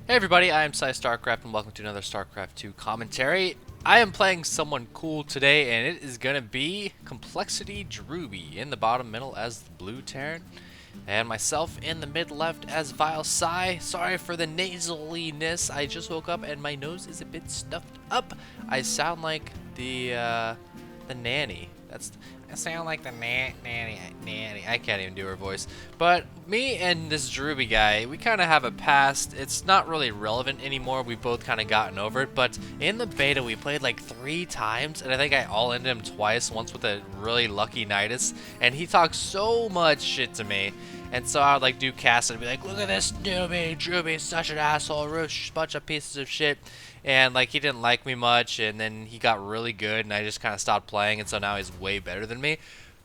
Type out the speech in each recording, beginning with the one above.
Hey everybody, I am PsyStarcraft and welcome to another StarCraft 2 commentary. I am playing someone cool today and it is gonna be Complexity Drewbie in the bottom middle as the blue Terran. And myself in the mid left as vilePsY. Sorry for the nasaliness, I just woke up and my nose is a bit stuffed up. I sound like the nanny. I sound like the nanny. I can't even do her voice. But me and this Drewbie guy, we kind of have a past. It's not really relevant anymore. We've both kind of gotten over it. But in the beta, we played like 3 times, and I think I all-ended him twice. Once with a really lucky Nidus, and he talks so much shit to me. And so I would like do casts and be like, look at this newbie, Drewbie's such an asshole, bunch of pieces of shit. And like he didn't like me much, and then he got really good, and I just kind of stopped playing, and so now he's way better than me.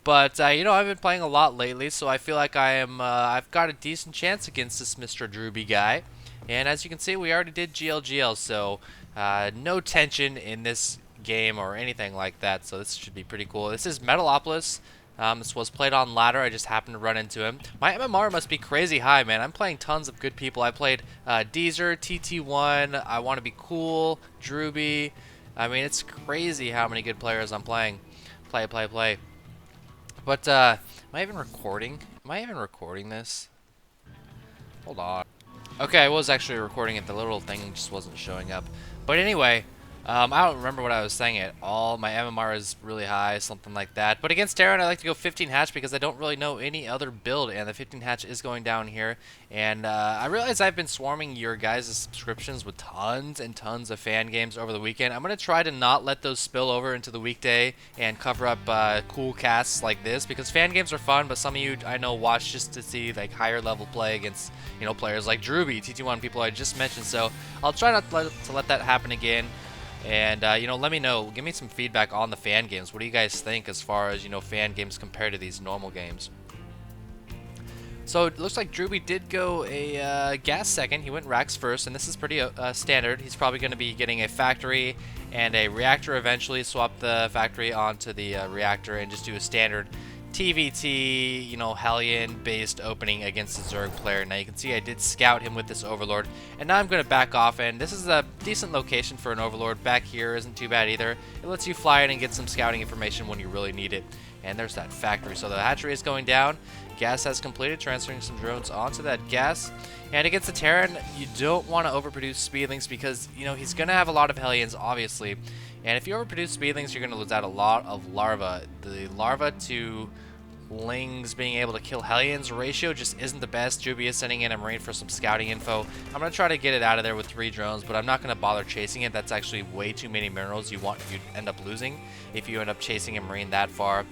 But you know, I've been playing a lot lately, so I feel like I've got a decent chance against this Mr. Drewbie guy. And as you can see, we already did GLGL, so no tension in this game or anything like that. So this should be pretty cool. This is Metalopolis. This was played on ladder. I just happened to run into him. My MMR must be crazy high, man. I'm playing tons of good people. I played Deezer, TT1, I Want to Be Cool, Drewbie. I mean, it's crazy how many good players I'm playing. Play. But, am I even recording? Am I even recording this? Hold on. Okay, I was actually recording it. The little thing just wasn't showing up. But anyway, I don't remember what I was saying at all. My MMR is really high, something like that. But against Terran, I like to go 15 hatch because I don't really know any other build, and the 15 hatch is going down here. And I realize I've been swarming your guys' subscriptions with tons and tons of fan games over the weekend. I'm going to try to not let those spill over into the weekday and cover up cool casts like this, because fan games are fun, but some of you I know watch just to see like higher level play against, you know, players like Drewbie, TT1, people I just mentioned. So I'll try not to let that happen again. And, you know, let me know. Give me some feedback on the fan games. What do you guys think as far as, you know, fan games compared to these normal games? So it looks like Drewbie did go a gas second. He went Rax first, and this is pretty standard. He's probably going to be getting a factory and a reactor eventually. Swap the factory onto the reactor and just do a standard TVT, you know, Hellion-based opening against the Zerg player. Now you can see I did scout him with this Overlord, and now I'm going to back off, and this is a decent location for an Overlord. Back here isn't too bad either. It lets you fly in and get some scouting information when you really need it. And there's that factory. So the hatchery is going down. Gas has completed, transferring some drones onto that gas. And against the Terran, you don't want to overproduce Speedlings because, you know, he's going to have a lot of Hellions, obviously. And if you overproduce Speedlings, you're going to lose out a lot of larva. The larva to Lings being able to kill Hellions ratio just isn't the best. Drewbie is sending in a Marine for some scouting info. I'm going to try to get it out of there with 3 drones, but I'm not going to bother chasing it. That's actually way too many minerals you'd end up losing if you end up chasing a Marine that far.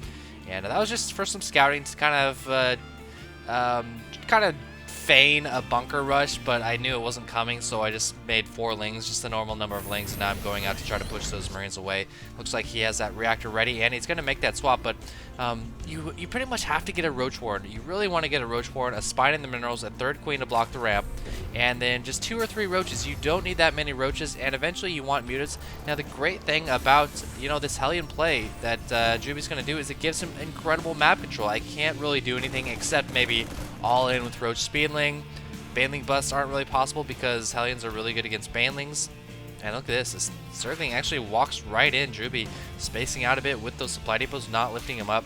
And that was just for some scouting to kind of feign a bunker rush, but I knew it wasn't coming, so I just made 4 Lings, just the normal number of Lings, and now I'm going out to try to push those Marines away. Looks like he has that reactor ready, and he's going to make that swap, but you pretty much have to get a Roach Warren. You really want to get a Roach Warren, a Spine in the Minerals, a 3rd Queen to block the ramp, and then just 2 or 3 Roaches. You don't need that many Roaches, and eventually you want Mutants. Now the great thing about, you know, this Hellion play that Drewbie's going to do is it gives him incredible map control. I can't really do anything except maybe all in with Roach Speedling. Baneling busts aren't really possible because Hellions are really good against Banelings. And look at this Zergling actually walks right in. Drewbie spacing out a bit with those supply depots, not lifting him up.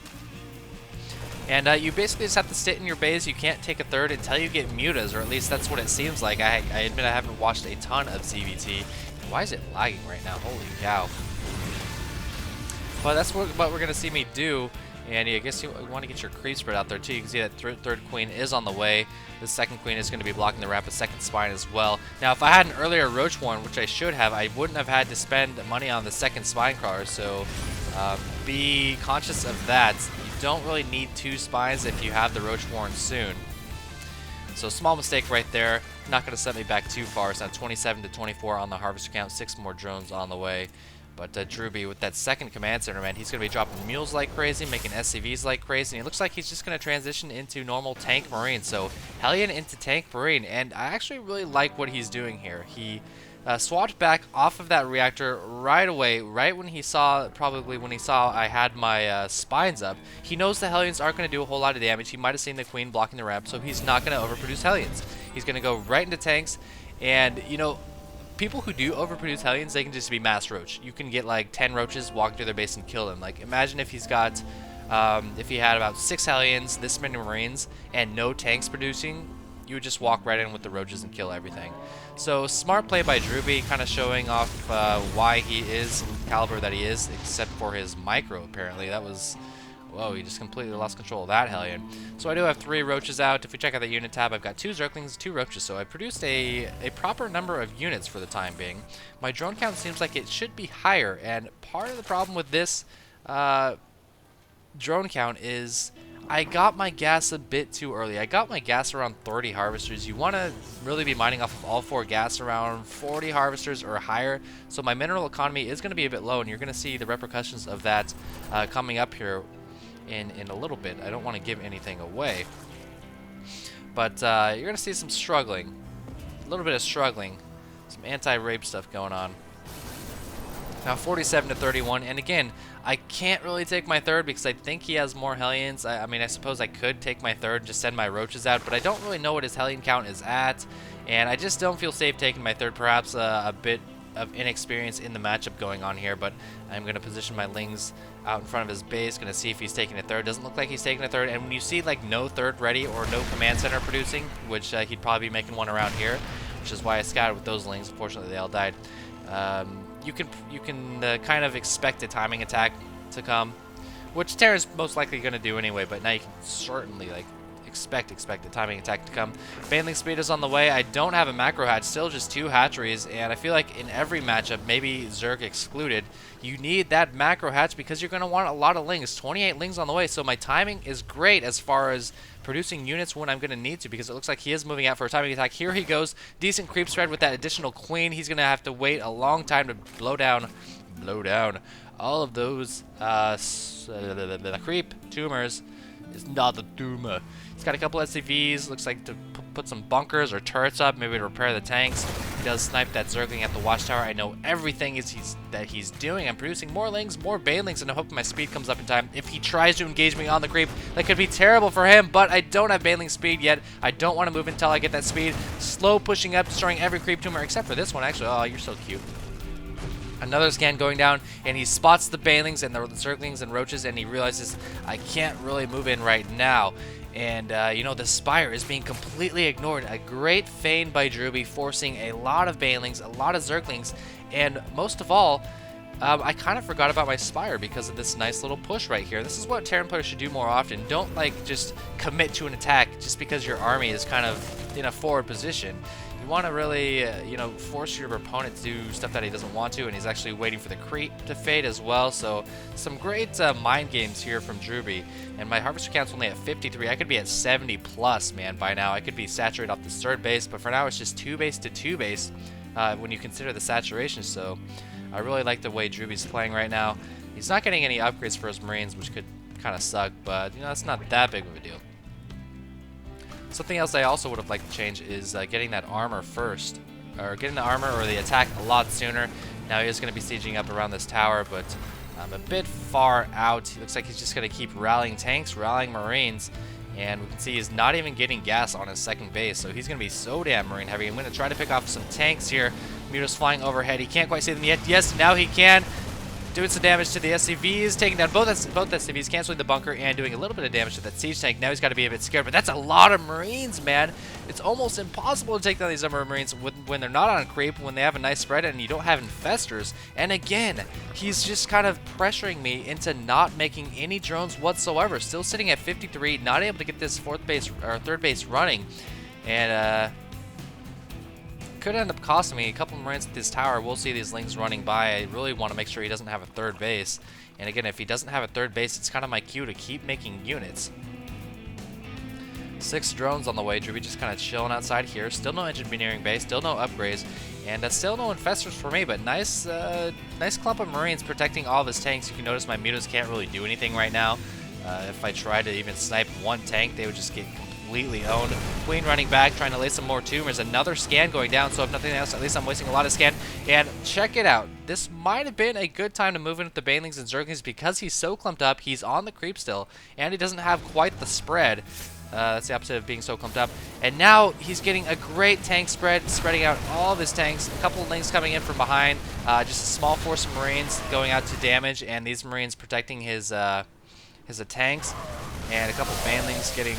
And you basically just have to sit in your base. You can't take a 3rd until you get mutas, or at least that's what it seems like. I admit I haven't watched a ton of CVT. Why is it lagging right now? Holy cow. Well, that's what we're going to see me do. And I guess you want to get your creep spread out there too. You can see that 3rd Queen is on the way. The 2nd Queen is going to be blocking the ramp, a 2nd Spine as well. Now, if I had an earlier Roach Warren, which I should have, I wouldn't have had to spend money on the 2nd Spine Crawler. So be conscious of that. You don't really need 2 Spines if you have the Roach Warren soon. So small mistake right there. Not going to set me back too far. It's now 27 to 24 on the harvester count. 6 more drones on the way. But Drewbie, with that 2nd command center, man, he's going to be dropping mules like crazy, making SCVs like crazy, and it looks like he's just going to transition into normal tank Marine. So Hellion into tank Marine, and I actually really like what he's doing here. He swapped back off of that reactor right away, right when he saw, probably when he saw I had my spines up. He knows the Hellions aren't going to do a whole lot of damage. He might have seen the Queen blocking the ramp, so he's not going to overproduce Hellions. He's going to go right into tanks, And, you know, people who do overproduce Hellions, they can just be mass roach. You can get like 10 roaches, walk through their base and kill them. Like, imagine if he's got, if he had about 6 Hellions, this many Marines, and no tanks producing, you would just walk right in with the roaches and kill everything. So, smart play by Drewbie, kind of showing off why he is the caliber that he is, except for his micro, apparently. That was... Whoa, he just completely lost control of that Hellion. So I do have 3 roaches out. If we check out the unit tab, I've got 2 Zerglings, 2 roaches. So I produced a proper number of units for the time being. My drone count seems like it should be higher. And part of the problem with this drone count is I got my gas a bit too early. I got my gas around 30 harvesters. You want to really be mining off of all 4 gas around 40 harvesters or higher. So my mineral economy is going to be a bit low. And you're going to see the repercussions of that coming up here in a little bit. I don't want to give anything away, but you're gonna see some struggling, a little bit of struggling, some anti-rape stuff going on. Now 47 to 31, and again, I can't really take my third because I think he has more Hellions. I mean, I suppose I could take my third and just send my roaches out, but I don't really know what his Hellion count is at, and I just don't feel safe taking my third. Perhaps a bit of inexperience in the matchup going on here, but I'm going to position my Lings out in front of his base, going to see if he's taking a third. Doesn't look like he's taking a third, and when you see like no third ready or no command center producing, which he'd probably be making one around here, which is why I scouted with those Lings. Unfortunately, they all died. You can kind of expect a timing attack to come, which Terran's most likely going to do anyway, but now you can certainly like expect the timing attack to come. Baneling speed is on the way. I don't have a macro hatch, still just 2 hatcheries, and I feel like in every matchup, maybe Zerg excluded, you need that macro hatch because you're going to want a lot of Lings. 28 Lings on the way, so my timing is great as far as producing units when I'm going to need to, because it looks like he is moving out for a timing attack. Here he goes. Decent creep spread with that additional queen. He's going to have to wait a long time to blow down all of those the creep tumors. Is not the tumor. He's got a couple SCVs, looks like to put some bunkers or turrets up, maybe to repair the tanks. He does snipe that Zergling at the watchtower. I know everything that he's doing. I'm producing more Lings, more Banelings, and I hope my speed comes up in time. If he tries to engage me on the creep, that could be terrible for him, but I don't have Baneling speed yet. I don't want to move until I get that speed. Slow pushing up, destroying every creep tumor, except for this one, actually. Oh, you're so cute. Another scan going down, and he spots the Banelings and the Zerglings and Roaches, and he realizes I can't really move in right now. And, you know, the Spire is being completely ignored. A great feign by Drewbie, forcing a lot of Banelings, a lot of Zerglings, and most of all, I kind of forgot about my Spire because of this nice little push right here. This is what Terran players should do more often. Don't, like, just commit to an attack just because your army is kind of in a forward position. You want to really, you know, force your opponent to do stuff that he doesn't want to, and he's actually waiting for the creep to fade as well. So some great mind games here from Drewbie. And my harvester count's only at 53. I could be at 70 plus, man, by now. I could be saturated off this third base, but for now it's just 2 base to 2 base when you consider the saturation. So I really like the way Drewbie's playing right now. He's not getting any upgrades for his Marines, which could kind of suck, but, you know, it's not that big of a deal. Something else I also would have liked to change is getting that armor first, or getting the armor or the attack a lot sooner. Now he is going to be sieging up around this tower, but I'm a bit far out. He looks like he's just going to keep rallying tanks, rallying Marines, and we can see he's not even getting gas on his second base, so he's going to be so damn Marine heavy. I'm going to try to pick off some tanks here. Muto's flying overhead. He can't quite see them yet. Yes, now he can. Doing some damage to the SCVs, taking down both SCVs, canceling the bunker, and doing a little bit of damage to that siege tank. Now he's got to be a bit scared, but that's a lot of Marines, man. It's almost impossible to take down these number of Marines when they're not on creep, when they have a nice spread, and you don't have infestors. And again, he's just kind of pressuring me into not making any drones whatsoever. Still sitting at 53, not able to get this third base running, and could end up costing me a couple of Marines at this tower. We'll see these Lings running by. I really want to make sure he doesn't have a third base. And again, if he doesn't have a third base, it's kind of my cue to keep making units. 6 drones on the way. Drewbie just kind of chilling outside here. Still no engineering base, still no upgrades, and still no infestors for me, but nice nice clump of Marines protecting all of his tanks. You can notice my Mutas can't really do anything right now. If I try to even snipe one tank, they would just get completely owned. Queen running back, trying to lay some more tumors. Another scan going down, so if nothing else, at least I'm wasting a lot of scan. And check it out. This might have been a good time to move in with the Banelings and Zerglings because he's so clumped up. He's on the creep still, and he doesn't have quite the spread. That's the opposite of being so clumped up. And now he's getting a great tank spread, spreading out all of his tanks. A couple of links coming in from behind. Just a small force of Marines going out to damage, and these Marines protecting his tanks. And a couple of banelings getting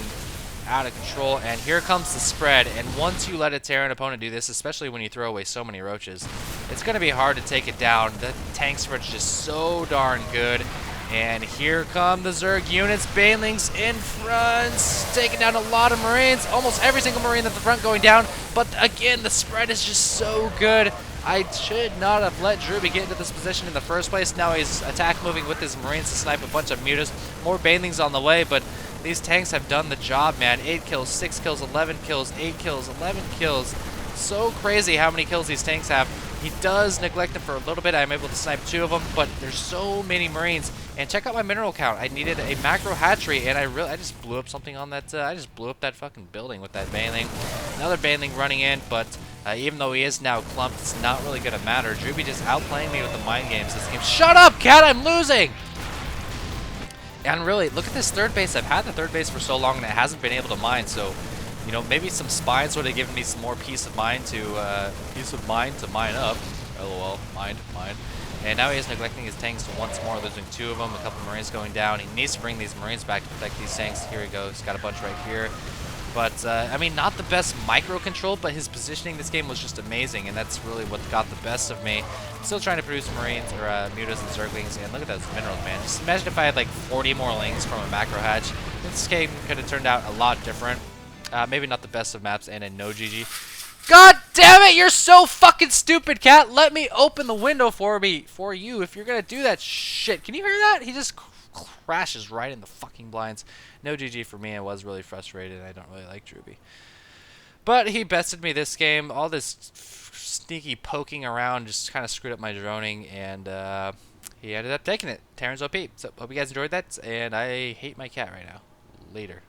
out of control. And here comes the spread. And once you let a Terran opponent do this, especially when you throw away so many roaches, it's going to be hard to take it down. The tank spread is just so darn good. And here come the Zerg units, banelings in front, taking down a lot of Marines, almost every single Marine at the front going down, but again, the spread is just so good. I should not have let Drewbie get into this position in the first place. Now he's attack moving with his Marines to snipe a bunch of mutas, more banelings on the way, but these tanks have done the job, man. 8 kills, 6 kills, 11 kills, 8 kills, 11 kills. So crazy how many kills these tanks have. He does neglect them for a little bit. I'm able to snipe 2 of them, but there's so many Marines. And check out my mineral count. I needed a macro hatchery, and I just blew up something on that. I just blew up that fucking building with that baneling. Another baneling running in, but even though he is now clumped, it's not really gonna matter. Drewbie just outplaying me with the mind games this game. Shut up, cat! I'm losing. And really, look at this third base. I've had the third base for so long, and it hasn't been able to mine. So, you know, maybe some spines would have given me some more peace of mind to mine up. LOL, mind. And now he is neglecting his tanks once more, losing 2 of them, a couple Marines going down. He needs to bring these Marines back to protect these tanks. Here he goes, he's got a bunch right here. But, I mean, not the best micro control, but his positioning this game was just amazing, and that's really what got the best of me. I'm still trying to produce Marines, or mutas and Zerglings, and look at those minerals, man. Just imagine if I had like 40 more lings from a macro hatch. This game could have turned out a lot different. Maybe not the best of maps, and a no GG. God damn it, you're so fucking stupid, cat. Let me open the window for you if you're gonna do that shit. Can you hear that? He just crashes right in the fucking blinds. No GG for me. I was really frustrated. I don't really like Drewbie. But he bested me this game. All this sneaky poking around just kind of screwed up my droning, and he ended up taking it. Terran's OP. So hope you guys enjoyed that, and I hate my cat right now. Later.